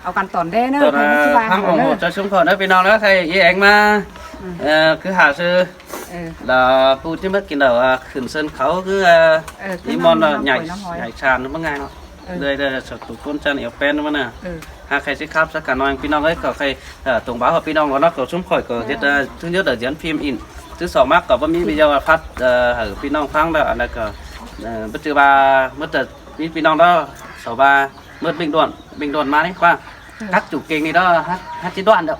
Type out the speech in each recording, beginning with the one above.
เอากันตอนได้เนอะ ตอนทั้งของจะชุ่มขอนะพี่น้องแล้วใครอีเองมาคือหาซื้อlà phụ chứ mất cái đầu khẩn sơn khấu cứ đi mòn là nhảy tràn nó mất ngay nó đây là sọt tụ con chân eo pen nó nè hai khai sẽ khắp tất cả nói pin ấy có khai tổng báo hợp pin nó có xuống khỏi có thiết thứ nhất là diễn phim in thứ sáu mắc có vẫn bây giờ phát ở pin phăng đó là có bất trừ ba mất là pin đó sáu ba mất bình đồn má đấy qua các chủ kinh này đó hát chế đoạn được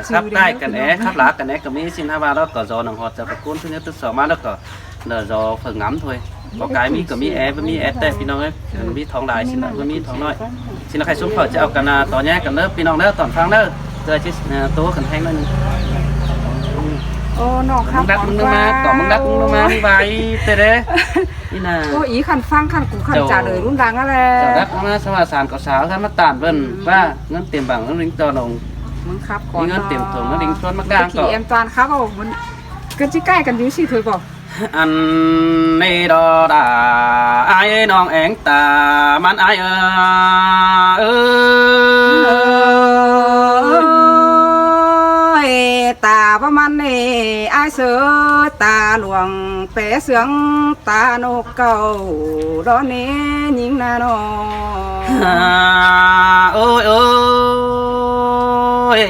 khắp tay cái né khắp lá cái né cái mỹ xin hai ba đó có giò nòng hột giờ phải cuốn thứ nhất thứ sáu má đó có là giò phần ngắm thôi có cái mỹ của mỹ với mỹ tê pin ấy mỹ thòng đài xin lại với mỹ thòng nói xin là khai xuống khỏi chào cần tỏ nhé cần lớp pin đó toàn phăng đó giờ chứ tố cần thanh lên ô nó khắp măng đắt có măng đắt mà vài tê đấy ô ý khăn phăng khăn cũng khăn trả lời luôn đáng á lè chào đắt nó sao mà sàn có sáo khăn mắt tàn vân và ngân tiền bằng nó lính to nồngมึงครับก่อน ngân tiền thường nó lính xuân mắt đang có em toànครับเอามันกันชิใกล้กันอยู่สิthôiบอกอันนี้ดอดาไอ้น้องเอ็งตามันไอ้ตาประมาณนี้ไอ้เสือตาหลวงเป๋เสืองตานกเก่าดอนนี้ยิงนาโนโอ้ยโอ้ย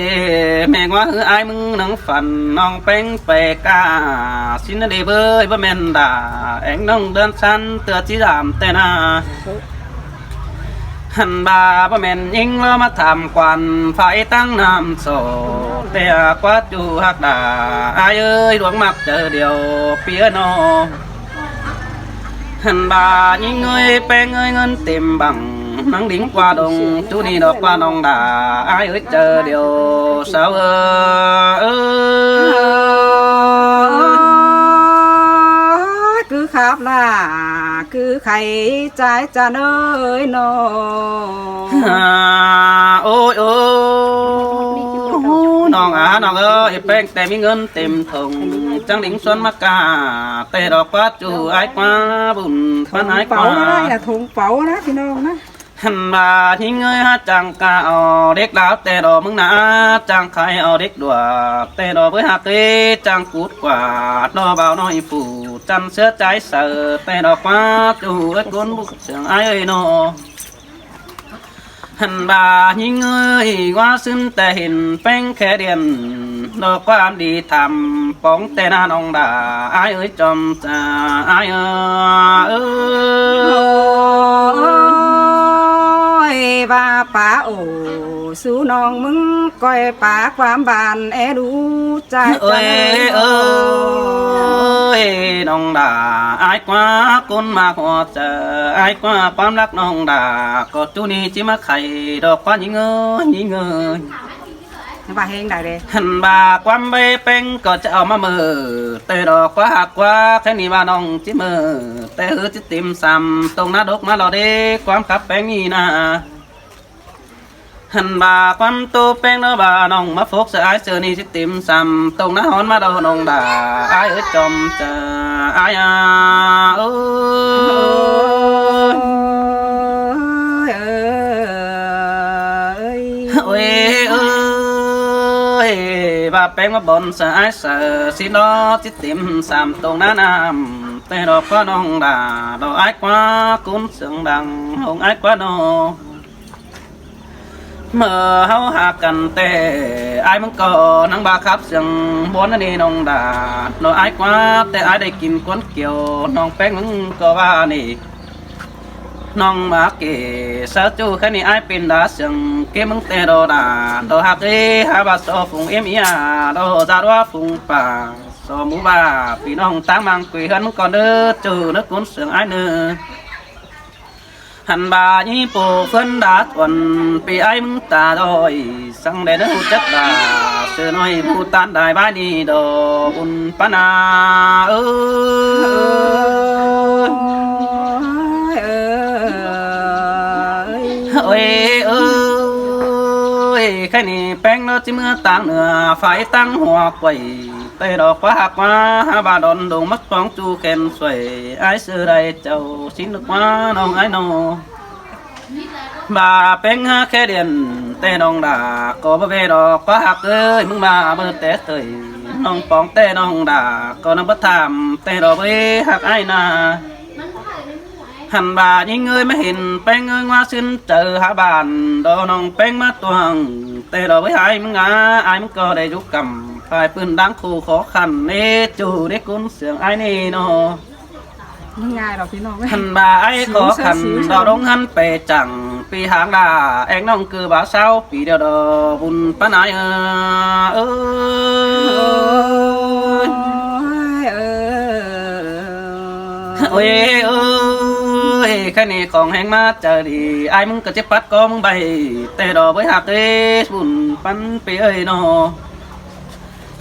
แม่งว่าไอ้มึงนังฝันน้องเป็นไปกาสินดีเบยบ่แม่นด่าเอ็งน้องเดินชันเตือจีดามแต่นาหันบาบ่แม่นยิงแล้วมาทำควันไฟตั้งน้ำโซแต่กว่าจูหักด่าไอ้เอ้ยดวงมักเจอเดียวเปียโนหันบายิงเอ้ยแป้งเอ้ยเงินเต็มบังนังดิ้งกว่าดงจูนี่ดอกกว่าน้องด่าไอ้เอ้ยเจอเดียวสาวcứ khắp là cứ khay trái cha nơi nó ôi ôiน้องน้องเอ้ยแป้งแต่มีเงินเต็มถุงจังดิ้งส่วนมากกาแต่ดอกว่าจูไอ้กว่าบุญพันไอ้กว่า ได้là thùng phẩu đóพี่น้องนะหันมาทิ้งเงยฮัจังกาเอาเด็กดาวแต่ดอกมึงนะจังใครเอาเด็กดัวแต่ดอกเพื่อหักเตจังกูดกว่าดอกเบาน้อยฟูจันเสื้อใจเสือแต่ดอกว่าจูไอ้กุนบุกเสียงไอ้เอ้ยโนหันมาทิ้งเงยว่าซึมแต่เห็นแป้งแค่เดียนดอกความดีทำป้องแต่หน้าน้องด่าไอ้เอ้ยจอมจ่าไอ้เอ้và bà ổ su non mừng coi bàความบานแอดูใจเอ้ยเอ้ยน้องด่าไอ้กว่าคนมาหัวเจอไอ้กว่าความรักน้องด่าก็จูนี่จิมาไข่ดอกกว่ายิงเอ้ยbà hên đại đây หันบาความใบเป็นก็จะเอามามือแต่ดอกกว่าหักกว่าแค่นี้ว่าน้องจิมือแต่หือจิติมซ้ำตรงหน้าดอกมาเราได้ความขับแป้งนี่นะหันบาความโตแป้งเนาะบาน้องมาฟกเสียไอ้เสือนี่จิติมซ้ำตรงหน้าหอนมาเราน้องด่าไอ้เอ้ยจอมจะไอ้เอ้ยบาแป้งมาบนเสียไอ้เสือสิน้อจิติมซ้ำตรงหน้าน้ำแต่ดอกก็น้องด่าดอกไอ้กว่าคุ้นเสียงดังหงไอ้กว่าน้องเมื่อเฮาหากันแต่ไอ้มึงก็นังบาครับเสียงบนนี่น้องด่าน้องไอ้กว่าแต่ไอ้ได้กินก้นเกี่ยวน้องแป้งมึงก็ว่านี่น้องมาเก๋สาวจูแค่นี้ไอ้เป็นดาเสียงเก๋มึงแต่ดอด่าดอหักเอ้หาบาสอฟุงเอ็มยาดอจาดว่าฟุงป่าสอหมูบ้าพี่น้องตั้งมังกุยหันมึงก่อนเด้อจูนักก้นเสียงไอ้เนื้อหันบายี่ปูเฟินดาตวันปีไอ้มึงตาดอยสังเดนหูจักดาเสือน้อยผู้ตันได้บ้านีดอบุญปนาเอ้ยเอ้ยแค่นี้แป้งเนื้อจิเมื่อต่างเหนือไฟตั้งหัวไก่เตะดอกว่าหักมาบาดอนดงมักฟ้องจูเข็นสวยไอ้เสือใดเจ้าสินนึกว่าน้องไอ้โน bà bén khe điện tê nong đà có bơ về đó có hạt ơiมึงมาเมื่อแต่เตยน้องปองเต้น้องด่าก็น้ำบัดถามเต้ดอกเว้หักไอ้นาหันบ่ายิงเอ้ยไม่เห็นแป้งเอ้ยว่าสิ้นเจอหาบานดอน้องแป้งมาตวงเต้ดอกเว้ไอ้มึงงาไอ้มึงก็ได้ยุกกำปลายปืนดังคู่ขอขันเนจูได้กุนเสียงไอ้นี่เนาะง่ายหรอพี่น้อง หันบ่าไอ้ขอขันดอดงหันไปจังปีหางดาเอ็งน้องคือบ่าวสาวปีเดียวดอบุญปะนายเออโอ้ยเอ้ยแค่นี้ของแห้งมาเจอดีไอ้มึงก็จะปัดก็มึงใบแต่ดอกไว้หักเอ้บุญปันไปเอ้ยนอ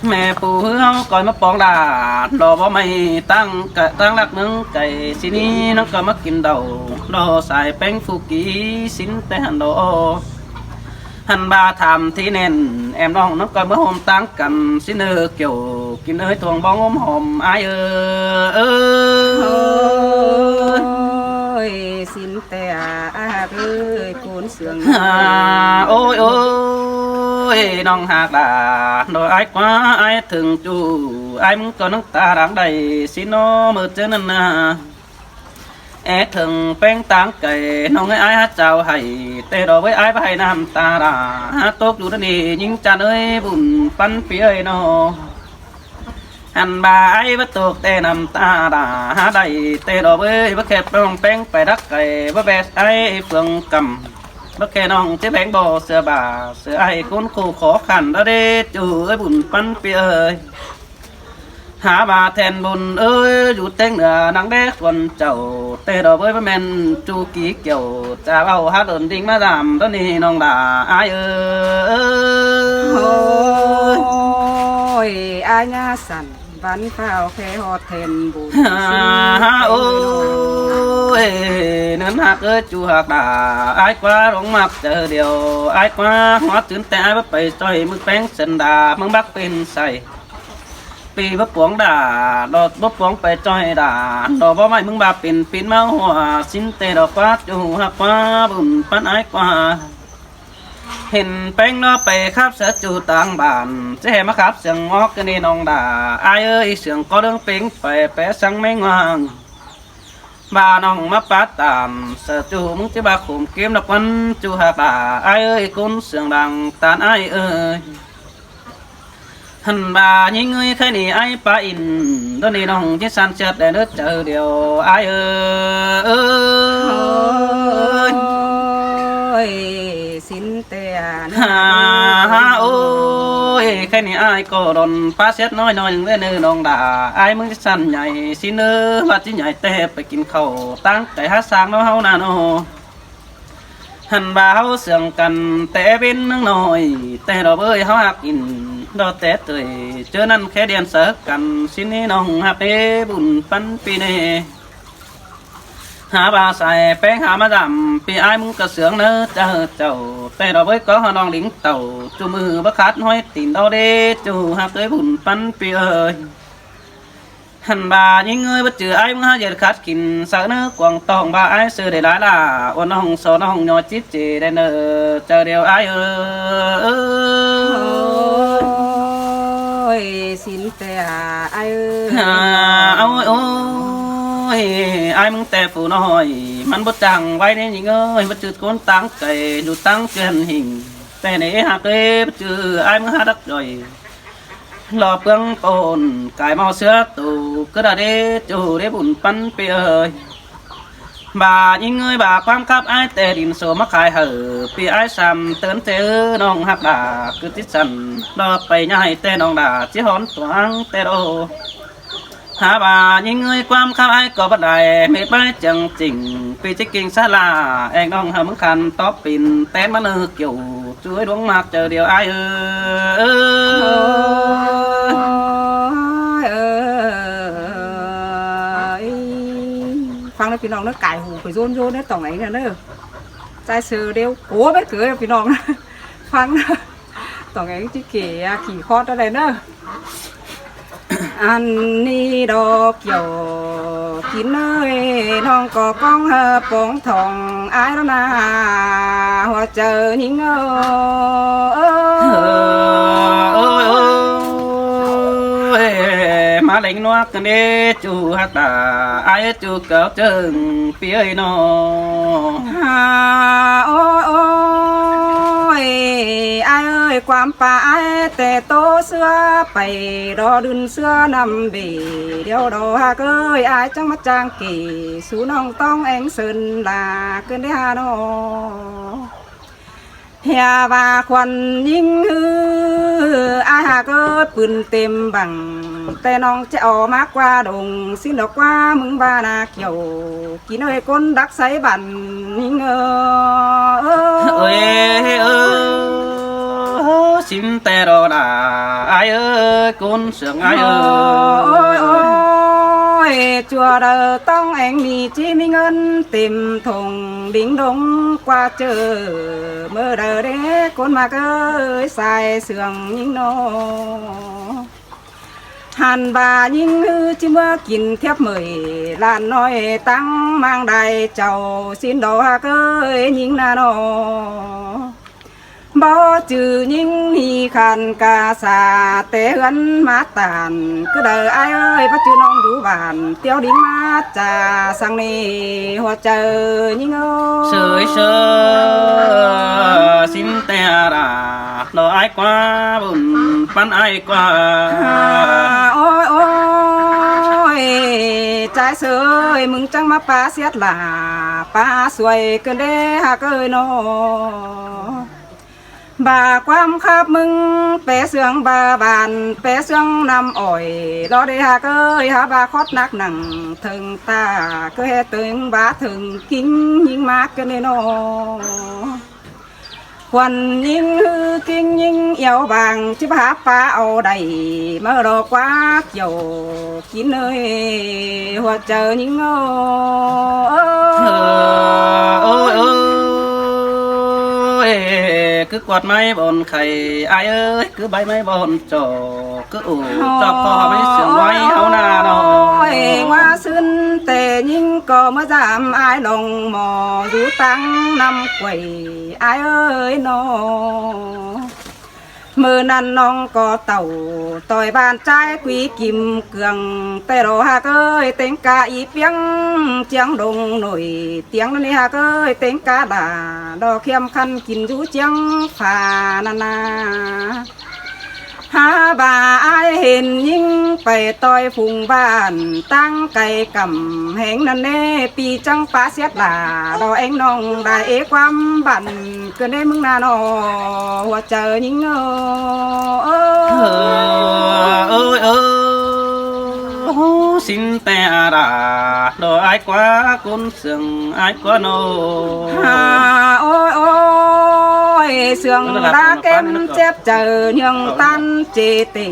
แม่ปู่เฮาก่อยมาปองดาดอกบ่ไม่ตั้งกะตั้งรักนึงไก่สินี้น้องก็มากินเดาดอใส่แป้งฟูกีสินแต่หันดอหันบาทำที่เน่นแอมน้องน้องก็เมื่อหอมตั้งกันสิเนอเกี่ยวกินเอ้ยทวงบ้องหอมไอเอ้ยสินแต่อาเอ้ยโกนเสืองโอ้ยโอ้ยน้องหากดาโดยไอ้กว่าไอ้ถึงจูไอ้มึงก็น้องตาดังใดสิโนมือเจอนั่นนาแอถึงแป้งตางไก่น้องไอ้ฮัดเจ้าให้เตะดอกไว้ไอ้ไปให้น้ำตาดาฮัดตกอยู่นั่นนี่ยิงจันเอ้ยบุญปันเปียเนาะหันบ่าไอ้บัตกเตะน้ำตาดาฮัดได้เตะดอกเอ้ยบักแค่ปองแป้งไปรักไก่บักแบกไอ้เฟืองกำบักแค่น้องเจ๊แบงบ่เสือบ่าเสือไอ้คนคู่ขอขันแล้วเด้จูเอ้ยบุญปันเปียหาบาแทนบุญเอ้ยอยู่เต็งเหนือนางเด็กวันเจ้าเตะดอกเอ้ยพระแม่นจูกี้เกี่ยวจะเอาหาเดินดิ่งมาดามตอนนี้น้องด่าอายโอ้ยอาญาสันบันเฝ้าแค่หอดแทนบุญโอ้ยเนื้อหักเอ้ยจูหักด่าอายกว่าร้องมักเจอเดียวอายกว่าหัวตื่นแต่อายไปจ่อยมึงแป้งเส้นด่ามึงบักเป็นใส่ปีบปวงด่าดอกบปวงไปจ้อยด่าดอกบ่ไม่มึงบาปินมาหัวสินเตดอกกวาดอยู่หักว่าบุญปันไอ้กว่าเห็นแป้งนอไปครับเสือจูต่างบ้านจะเห็นมาครับเสียงงอกกันนี่น้องด่าไอ้เอ้ยเสียงก็เรื่องเป็งไปแปะสังไม่งางบาน้องมาปัดตามเสือจูมึงจะบาข่มเกมดอกวันจูหักด่าไอ้เอ้ยคุณเสียงดังตานไอ้เอ้ยหันบ่ายิงเอ้ยแค่นี้ไอ้ป้าอินตอนนี้น้องที่สันเชิดได้เนื้อเจอเดียวไอ้เอ้ยสินเตียนโอ้ยแค่นี้ไอ้ก็โดนป้าเช็ดน้อยเล่นเนื้อน้องด่าไอ้มึงที่สันใหญ่สิเนื้อว่าที่ใหญ่เตะไปกินข้าวตั้งใจหาสร้างน้องเฮานาโนหันบ่าเฮาเสียงกันแต่เป็นนึงหน่อยแต่ดอกเอ้ยเฮาหักอินดอแต่เตยเจอนั่นแค่เดียนเสกกันสินี้น้องหักเอบุญปันปีเนหาบาใส่แป้งหามาดำปีไอ้มึงกระเสืองเนอเจ้าแต่ดอกเอ้ยก็น้องลิงเต่าจูมือบักขาดห้อยตีนเอาเด้จูหักเอ้ยบุญปันปีเอ้ยหันบ่ายิงเอ้ยบัดจือไอ้มึงหาเย็ดขาดกินสักเนื้อกวางตองบ่าไอ้ซื้อได้หลายล่ะวันน้องโซน้องยอจิตจีได้เนอเจอเดียวไอ้สินแต่ไอ้เอาโอ้ยไอ้มึงแต่ฝูน้อยมันบ่จังไว้ในยิงเอ้ยบัดจืดก้นตั้งใจดูตั้งเกินหิ่งแต่ไหนหักเอ้ยบัดจือไอ้มึงหาดักจ่อยหล่อเปลืองปนกายเมาเสือตูก็ได้เด้จูได้บุญปันไปเอ้ยบ่ายิงเอ้ยบ่าความคับไอ้แต่ดินโสมาขายเหอปีไอ้ซ้ำเตือนเจอน้องหักด่าคือติดสันรอไปย่ายแต่น้องด่าจีหอนตัวอังแต่โดหาบ่ายิงเอ้ยความคับไอ้ก็บ่ได้เม็ดใบจังจริงปีจะกิ่งซาลาเองน้องหามึงคันตอบปินแตนมาเนื้อเกี่ยวช่วยดวงมากเจอเดียวไอ้ฟังแล้วพี่น้องnó cài hù phải rôn rôn đấy tổng ấy là nó trai sờ đeo cố biết cưới làพี่น้องฟังtổng ấy chứ kể khỉ khót ở đây nữa อันนี้ดอกเกี่ยวกินเอ้ยน้องก็ก้องปองทองอายแล้วนะหัวเจอยิงมาlệnh noa cần đê chú hát tà ai chú kéo chân phía nó ôi ôi ai ơiความป่าแต่โตเสื้อไปรอดึนเสื้อนำเบเดี๋ยวดอกฮักเอ้ยอายจังมาจางกี่สู่น้องต้องแองเซินลาเกินได้ฮาโนเฮียว่าควันยิงฮืออายหาเกิดปืนเต็มบังแต่น้องจะออกมากกว่าดงสิ้นดอกว่ามึงบ้านาเกี่ยวกินเอ้ยก้นดักใส่บันยิงơi xin tè đồ đà ai ơi con sướng ai ơi ôi chùa đời tông anh mì chi mi ngân tìm thùng đỉnh đông qua chờ mơ đời đế con mà ơi xài sườn những nô hàn bà những hư chi mơ kín thiếp mười làn nói tăng mang đài chầu xin đồ hạ ơi những na nô bao trừ những hi khăn ca xà tế hấn mát tàn cứ đời ai ơi bắt chữ nông đủ bàn tiêu đính mát trà sang nì hoa chờ những ơi sơi sơ xin tè đà lo ai qua bùn pan ai qua ôi ôi trái sơi mừng trăng má pa xiết là pa xuôi cơn đê hạ cơi nô bàความขับมึงเปเสืองบาบานเปเสืองนำอ่อยรอได้หาเกยหาบาคอดนักหนังถึงตาก็ให้ตึงบาถึงกิ้งยิงมากกันเนาะควันยิงฮือกิ้งยิงเอี่ยวบางชิบหาปลาเอาได้เมื่อรอกว่าเกี่ยวกินเลยหัวเจอยิงcứ quạt máy bọn khầy ai ơi cứ bay máy bọn trò cứ ủ chọc kho mấy sườn loay áo na nó hoa xuân tề nhưng có mới giảm ai lòng mò rú tăng năm quầy ai ơi nó mưa năn non có tàu tỏi bàn trái quý kim cường tê đồ hạ ơi tiếng ca y tiếng chiang đồng nổi tiếng này hạ ơi tiếng ca đà đò khiêm khăn kín rú chiang phà nana ha bà ai ห็นยิ่งไปต่อยพุงบ้านตั้งไก่กำแหงนั่นเน่ปีจังป้าเสียดลาดอเอ็งน้องได้เอความบันเกินได้มึงนาโนหัวเจอยิ่งxin tè đà đồ ai quá con sừng ai quá nô ôi ôi sườn đá kem chép chờ nhường tan chê tỉ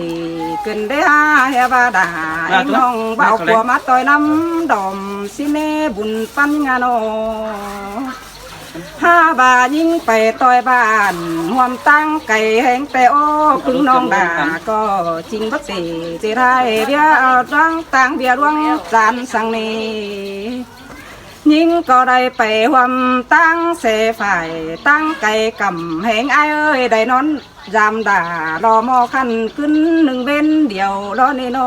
kinh đế ha he ba đà anh nong bảo của mắt tôi năm đòm xin nê bùn pan ngano ha bàยิ่งไปต่อยบ้านหวมตั้งไก่แห้งแต่โอ้พึ่งน้องด่าก็จริงบัดสิจะได้เบี้ยร่างต่างเบี้ยร่วงจานสังนี้ยิ่งก็ได้ไปหวมตั้งเสฝ่ายตั้งไก่กำแห้งไอ้เอ้ยได้นอนยามด่ารอมอขันขึ้นหนึ่งเว้นเดียวรอนี่โน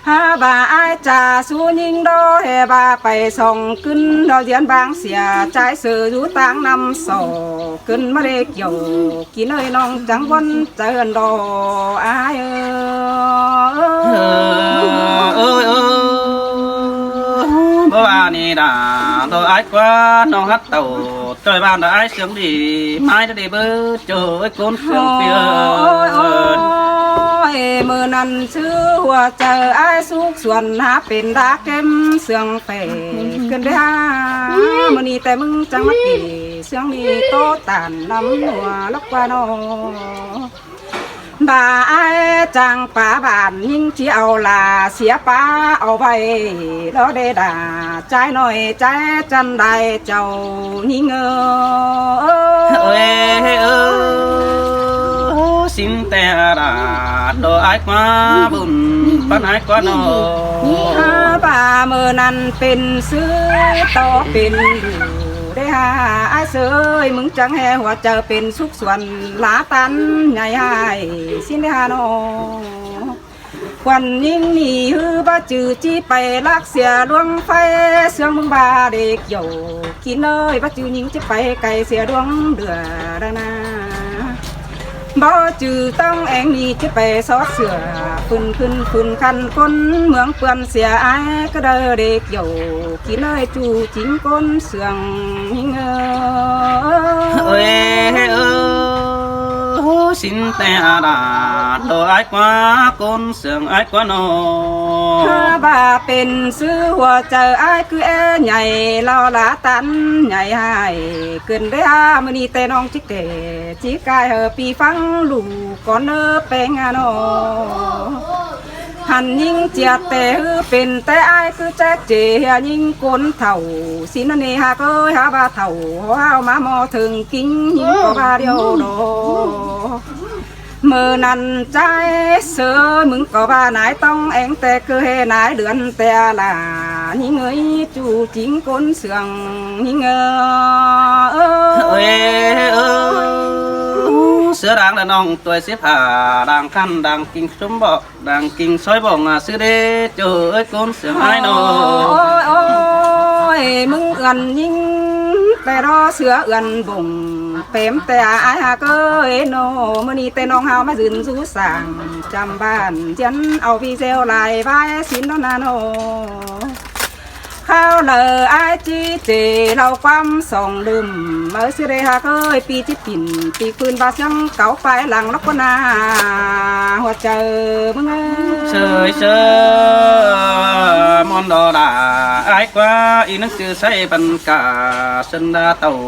ฮาบาไอจ่าสู้ยิงโดเฮบาไปส่งขึ้นดอเดียนบางเสียใจสื่ออยู่ต่างนำโซขึ้นมาเรียกอยู่กินเอ้ยน้องจังวันเจอดอไอbố bà nì đà đồ ai quá nó hát tàu trời ban đã ai sướng đi mai đã đi bơ trời con sướng phíaมือนั้นชื่อหัวเจอไอ้สุกส่วนหาเป็นดาเก็มเสียงเป๋กันได้ฮะมือนี้แต่มึงจังมากี่เสียงนี้โตตานน้ำหัวลักว่าน้อบ่าไอ้จังป่าบานยิ่งที่เอาลาเสียป้าเอาไปแล้วได้ด่าใจหน่อยใจจันได้เจ้ายิ่งxin tè đà đồ ai quá buồn bắt ai quá nô หาป่าเมื่อนั้นเป็นซื้อต่อเป็นอยู่ได้หาไอ้เสยมึงจังแห่หัวเจอเป็นสุขส่วนหลาตันใหญ่ให้สิ้นได้หาโนควันยิ่งหนีฮือบ้าจือจี้ไปลักเสียดวงไฟเสียงมึงบาเด็กโยกินเอ้ยบ้าจือยิ่งจะไปไกลเสียดวงเดือดนาบ่จือต้องแองนี่จะไปซอดเสือขึ้นคันคนเมืองเปื่อนเสียอายก็เด้อเด็กโยกินเอ้ยจูจิงก้นเสืองยิ่งเอ้ยxin te đà đồ ai quá con sườn ai quá nô ถ้าบ่าเป็นซื้อหัวเจออายคือแอใหญ่เราละตันใหญ่ให้เกินได้มื้อนี้แต่น้องจิกเตจิกายปีฟังลูกก่อนแปงโนหันยิ่งเจียแต่เป็นแต่อายคือแจ๊กเจียยิ่งก้นเถ่าสินนี่หาก็หาบ่าเถ่าเฮามาหมอถึงกิ้งยิ่งก็บ่าเดียวโดเมื่อนั้นใจเสือมึงก็บ่าไหนต้องเองแต่คือเฮไหนเดือนแต่ละยิ่งเอ้ยจูจริงก้นเสืองยิ่งsữa đang là nong tuổi xếp hà đang khăn đang kinh súng bọ đang kinh sói bọng sữa đê chờ ơi con sữa ai nô มึงเอื่อนยิ่งแต่รอเสือเอื่อนบ่งเต็มแต่อายหาเกยโนมื้อนี้แต่น้องเฮามายืนสู้สร้างจำบ้านเจียนเอาพี่เซลลายไว้สินนาโนข้าวเลยไอจีเจเราความส่องลืมเมื่อสิเรหาเคยปีจิปิ่นปีคืนบาสังเก่าไฟหลังลักกนาหัวเจอมึงchơi món đồ đã ai quá ý nước chưa say bần cả sân đa tàu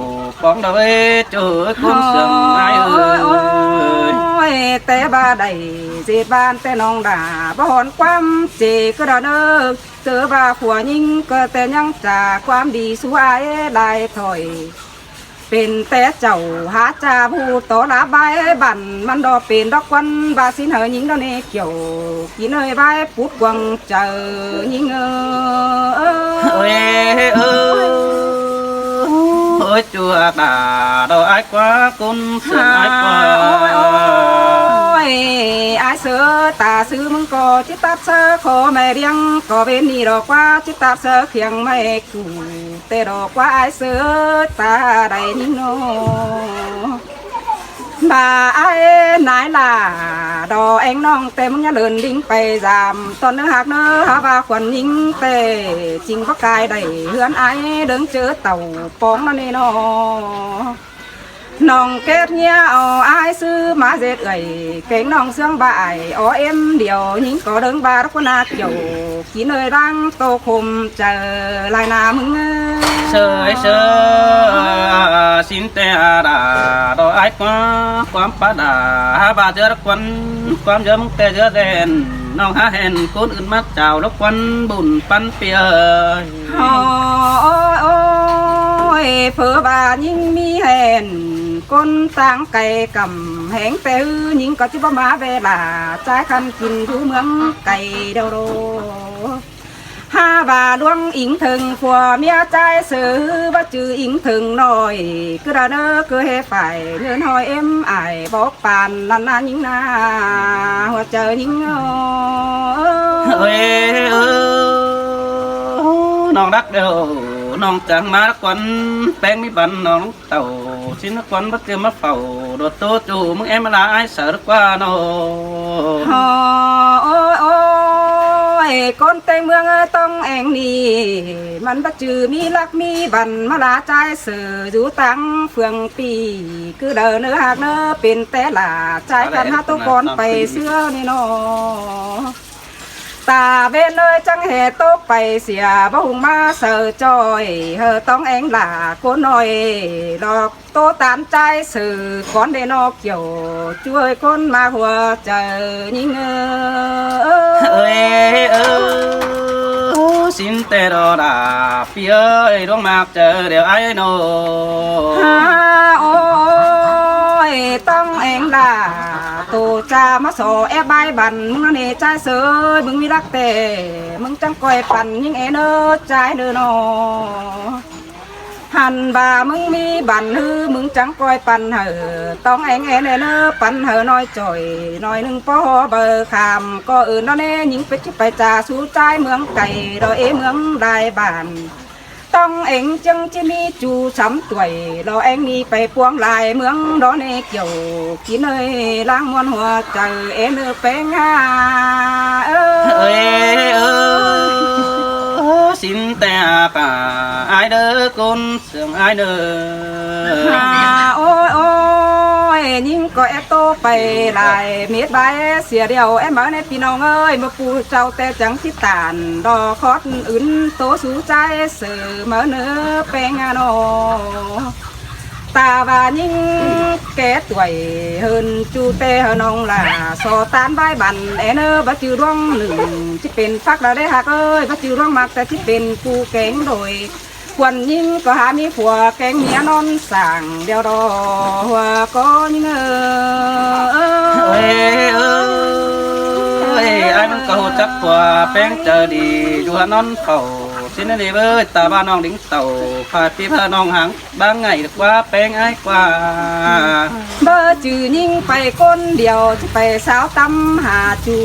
bóng đầu ấy trời con sương ai ơiแต่บ้าใดเจ็ดบ้านแต่น้องด่าบ่หอนความเจก็ดาเด้อเจอบ้าขัวยิ่งก็แต่ยังจากความดีสวยลายถอยเป็นแต่เจ้าหาจ่าผู้ต่อลาใบบันมันดอกเป็นดอกควันบาสินเหยยิงดอกเนเกี่ยวกินเอ้ยใบปุดกวงเจอยิงơi chùa đà đồ ai quá con sườn ai quá ai sơ ta sư mừng có chiếc tát sơ khó mẹ riêng có bên đi đỏ qua chiếc tát sơ khiêng mẹ cụ tê đỏ qua ai sơ ta đầy nín nô bà ai nãy là đò anh nong tê mừng nhá lớn đinhไปgiảm toàn nước hạt nữa hả bà quần nín tê chính có cài đầy hươn ai đứng chứa tàu bóng nó nè nó nòng kết nhia ai sư má dệt ơi cánh nòng xương bại em điều những có đứng ba đó có na kiểu chỉ nơi đang tô khum chờ lại na mừng sơ xin te đà đồ ai quáความป้าด่าบาเจอควันความเยอะมึงแต่เยอะแดนน้องหาเห็นคนอื่นมาเจ้าแล้วควันบุญปันเปียเผื่อบายิ่งมีเห็นคนต่างไก่กำแหงแต่ยิ่งก็จะบ่มาเวลาใจคันกินอยู่เมืองไก่เดาโรห้าบาดวงอิงถึงผัวเมียใจซื้อว่าจืออิงถึงหน่อยคือระเนอคือเฮฝ่ายเงินหอยเอ็มไอบอกปานลันนายิ่งนาหัวเจอยิ่งน้องรักเดียวน้องจังมาควันแป้งมีบันน้องเต่าชิ้นควันบัดเตรียมมาเฝ้าโดดโตจูมึงเอ็มมาลาไอเสือกว่าโนคนแต่เมืองต้องแองนี่มันบัดจือมีลักมีบันมาลาใจเสืออยู่ตั้งเฟืองปีคือเดินเนื้อหากเนื้อเป็นแต่ละใจกันหาตัวก่อนไปเสื้อนี่นอตาเวนเลยจังเหตุตกไปเสียบ่หุงมาเสือจอยต้องแองหล่าคนหน่อยดอกโตตามใจสื่อก่อนได้นอกเกี่ยวช่วยคนมาหัวใจยิ่งxin tê đò đà phía ơi đóng mạc chờ đều ai nô ôiต้องเองล่ะ โตจ้ามาสอแอบใบบันมึงนั่นเอใจเสยมึงมีรักแต่มึงจังก้อยปั่นยิ่งเอเนอใจเด้อนอหันบ่ามึงมีบันฮือมึงจังก้อยปั่นเหอต้องเองเอเนอปั่นเหอน้อยจ่อยน้อยหนึ่งพอเบอร์คำก็อื่นนั่นเอยิงไปคิดไปจ่าสู้ใจเมืองไก่ดอยเมืองได้บ้านต้องเอ็งจังจะมีจูช้ำตัวรอเอ็งนี่ไปพวงลายเมืองดอนเกี่ยวกินเอ้ยล้างมวนหัวใจเอ็นเป็นงาเอ้xin ta cả ai đỡ con sương ai đỡ โอ้ยโอ้ยยิ่งก็แอบโตไปหลายเม็ดใบเสียเดียวแอบมาในพี่น้องเอ้ยมาปูเจ้าแต่จังที่ตานดอคอดอื่นโตสู้ใจเสือมาเนื้อแป้งโนตาบายิ่งแก่ตัวเฮินจูเตหน้องล่ะสอตานใบบันเอเนอบัจือร่วงหนึ่งที่เป็นฟักเราได้หักเอ้ยบัจือร่วงมากแต่ที่เป็นปูแกงโดยควรยิ่งก็หามีผัวแกงเมียนอนสั่งเดียวรอหัวก็ยิ่งai muốn cầu chắc qua bén chờ đi đua non cầu xin đi với ta ba non đỉnh tàu phải phi pha non hàng ba ngày được qua bén ai qua เบอร์จือยิ่งไปคนเดียวจะไปสาวตำหาจู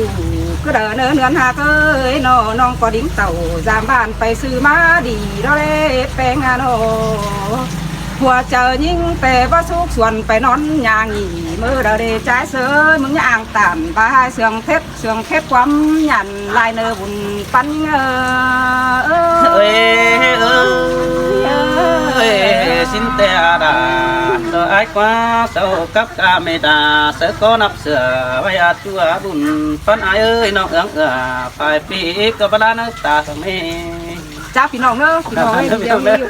ก็เดินเนือนหาเอ้ยน้องก็ดิ้งเต่าจามบ้านไปซื้อมาดีเราเลยแปลงโนหัวเจอยิ่งแต่ว่าสุกส่วนไปนอนยางหยีมือเราได้ใจเสือมึงย่างตามไปเสื่องเพชรความหยันลายเนื้อบุญปันxin ta đã sợ ai quá sao cấp ca mê ta sẽ có nắp sửa vay à chua bùn phân ai ơi nó phải phi có ba nước ta thằng mê จ้าพี่น้องเนอะพี่น้องเดี๋ยวมีอยู่